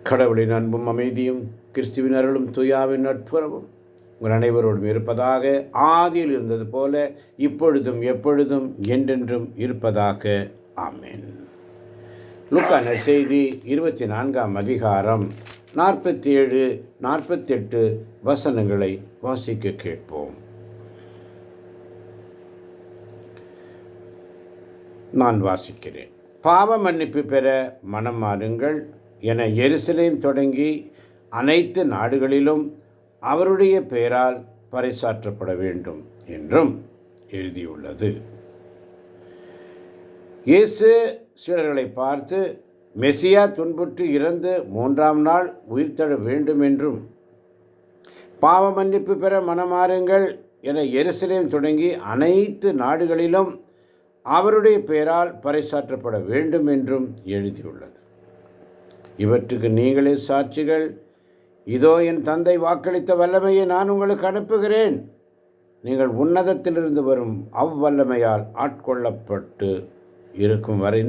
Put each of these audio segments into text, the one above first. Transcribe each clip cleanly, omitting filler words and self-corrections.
கடவுளின் அன்பும் அமைதியும் கிறிஸ்துவின் அருளும் தூயாவின் நட்புறவும் உங்கள் அனைவரோடும் இருப்பதாக, ஆதியில் இருந்தது போல இப்பொழுதும் எப்பொழுதும் என்றென்றும் இருப்பதாக. ஆமென். லூக்கா நற்செய்தி 24ஆம் அதிகாரம் 47, 48 வசனங்களை வாசிக்க கேட்போம். நான் வாசிக்கிறேன். பாவ மன்னிப்பு பெற மனம் மாறுங்கள் என எருசலேம் தொடங்கி அனைத்து நாடுகளிலும் அவருடைய பெயரால் பறைசாற்றப்பட வேண்டும் என்றும் எழுதியுள்ளது. இயேசு சீடர்களை பார்த்து, மெசியா துன்புற்று இறந்து 3ஆம் நாள் உயிர்த்தெழ வேண்டும் என்றும், பாவ மன்னிப்பு பெற மனமாறுங்கள் என எருசலேம் தொடங்கி அனைத்து நாடுகளிலும் அவருடைய பெயரால் பறைசாற்றப்பட வேண்டும் என்றும் எழுதியுள்ளது. இவற்றுக்கு நீங்களே சாட்சிகள். இதோ என் தந்தை வாக்களித்த வல்லமையை நான் உங்களுக்கு அனுப்புகிறேன். நீங்கள் உன்னதத்திலிருந்து வரும் அவ்வல்லமையால் ஆட்கொள்ளப்பட்டு இருக்கும் வரை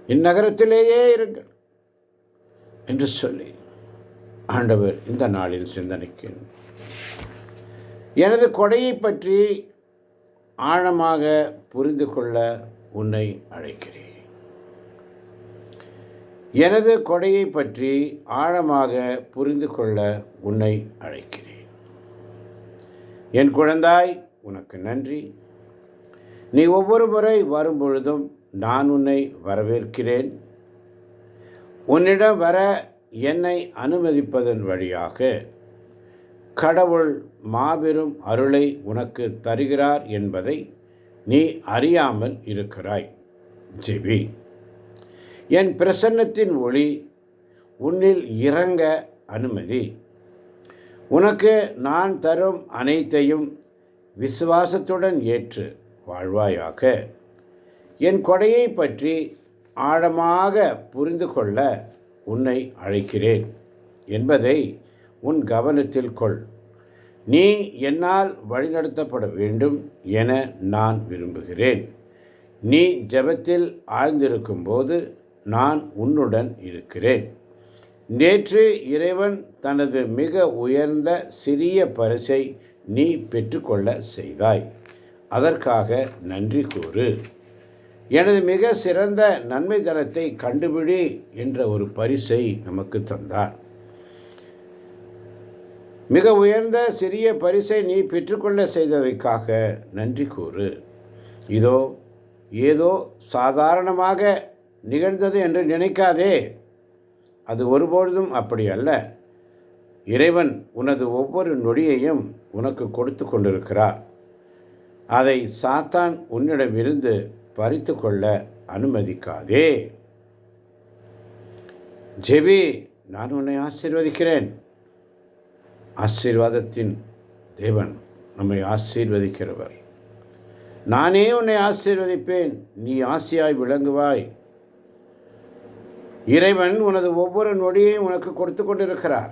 இந்நகரத்திலேயே இருங்கள் என்று சொல்லி ஆண்டவர் இந்த நாளின் சிந்தனைக்கு எனது கொடையை பற்றி ஆழமாக புரிந்து கொள்ள உன்னை அழைக்கிறேன். எனது கொடையை பற்றி ஆழமாக புரிந்து கொள்ள உன்னை அழைக்கிறேன். என் குழந்தாய், உனக்கு நன்றி. நீ ஒவ்வொரு முறை வரும்பொழுதும் நான் உன்னை வரவேற்கிறேன். உன்னிடம் வர என்னை அனுமதிப்பதன் வழியாக கடவுள் மாபெரும் அருளை உனக்கு தருகிறார் என்பதை நீ அறியாமல் இருக்கிறாய். ஜெபி. என் பிரசன்னத்தின் ஒளி உன்னில் இறங்க அனுமதி. உனக்கு நான் தரும் அனைத்தையும் விசுவாசத்துடன் ஏற்று வாழ்வாயாக. என் கொடையை பற்றி ஆழமாக புரிந்து கொள்ள உன்னை அழைக்கிறேன் என்பதை உன் கவனத்தில் கொள். நீ என்னால் வழிநடத்தப்பட வேண்டும் என நான் விரும்புகிறேன். நீ ஜெபத்தில் ஆழ்ந்திருக்கும்போது நான் உன்னுடன் இருக்கிறேன். நேற்று இறைவன் தனது மிக உயர்ந்த சிறிய பரிசை நீ பெற்றுக்கொள்ள செய்தாய். அதற்காக நன்றி கூறு. எனது மிக சிறந்த நன்மைத்தனத்தை கண்டுபிடி என்ற ஒரு பரிசை நமக்கு தந்தார். மிக உயர்ந்த சிறிய பரிசை நீ பெற்றுக்கொள்ள செய்ததற்காக நன்றி கூறு. இதோ ஏதோ சாதாரணமாக நிகழ்ந்தது என்று நினைக்காதே. அது ஒருபொழுதும் அப்படி அல்ல. இறைவன் உனது ஒவ்வொரு நொடியையும் உனக்கு கொடுத்து கொண்டிருக்கிறார். அதை சாத்தான் உன்னிடமிருந்து பறித்து கொள்ள அனுமதிக்காதே. ஜெபி. நான் உன்னை ஆசீர்வதிக்கிறேன். ஆசீர்வாதத்தின் தேவன் நம்மை ஆசீர்வதிக்கிறவர். நானே உன்னை ஆசீர்வதிப்பேன், நீ ஆசியாய் விளங்குவாய். இறைவன் உனது ஒவ்வொரு நொடியையும் உனக்கு கொடுத்து கொண்டிருக்கிறார்.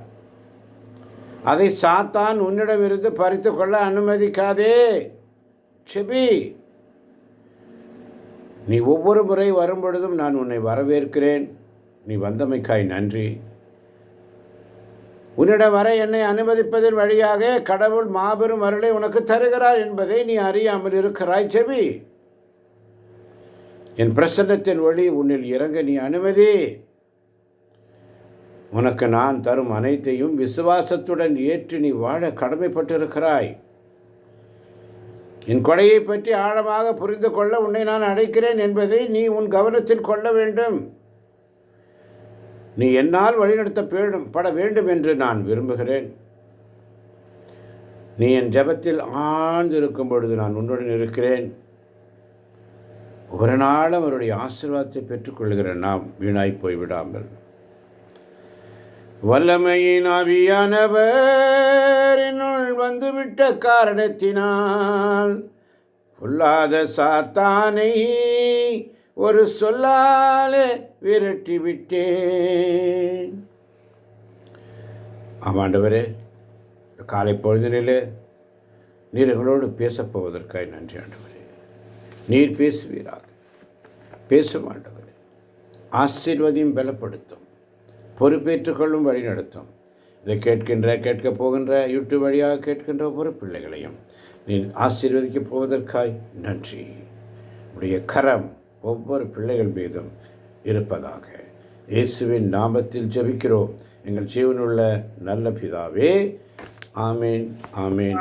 அதை சாத்தான் உன்னிடமிருந்து பறித்து கொள்ள அனுமதிக்காதே. செபி. நீ ஒவ்வொரு முறை வரும்பொழுதும் நான் உன்னை வரவேற்கிறேன். நீ வந்தமைக்காய் நன்றி. உன்னிடம் வர என்னை அனுமதிப்பதன் வழியாக கடவுள் மாபெரும் அருளை உனக்கு தருகிறார் என்பதை நீ அறியாமல் இருக்கிறாய். செபி. என் பிரசன்னத்தின் ஒளி உன்னில் இறங்க நீ அனுமதி. உனக்கு நான் தரும் அனைத்தையும் விசுவாசத்துடன் ஏற்று நீ வாழ கடமைப்பட்டிருக்கிறாய். என் கொடையை பற்றி ஆழமாக புரிந்து கொள்ள உன்னை நான் அழைக்கிறேன் என்பதை நீ உன் கவனத்தில் கொள்ள வேண்டும். நீ என்னால் வழிநடத்தப்பட வேண்டும் என்று நான் விரும்புகிறேன். நீ என் ஜெபத்தில் ஆழ்ந்திருக்கும் பொழுது நான் உன்னுடன் இருக்கிறேன். ஒவ்வொரு நாளும் அவருடைய ஆசீர்வாதத்தை பெற்றுக்கொள்கிற நாம் வீணாய் போய்விடாமல், வல்லமையின் ஆவியானவர் என்னுள் வந்துவிட்ட காரணத்தினால் பொல்லாத சாத்தானை ஒரு சொல்லாலே விரட்டி விட்டேன். ஆமாண்டவரே, காலை பொழுதினிலே நீர் எங்களோடு பேசப்போவதற்காக நன்றி ஆண்டவரே. நீர் பேசுவீராக. பேசும் ஆண்டவரே. ஆசீர்வதியும் பலப்படுத்தும், பொறுப்பேற்றுக்கொள்ளும் வழி நடத்தும். இதை கேட்கப் போகின்ற யூடியூப் வழியாக கேட்கின்ற ஒவ்வொரு பிள்ளைகளையும் நீ ஆசீர்வதிக்கப் போவதற்காய் நன்றி. உடைய கரம் ஒவ்வொரு பிள்ளைகள் மீதும் இருப்பதாக இயேசுவின் நாமத்தில் ஜெபிக்கிறோம் எங்கள் ஜீவனுள்ள நல்ல பிதாவே. ஆமேன், ஆமேன்.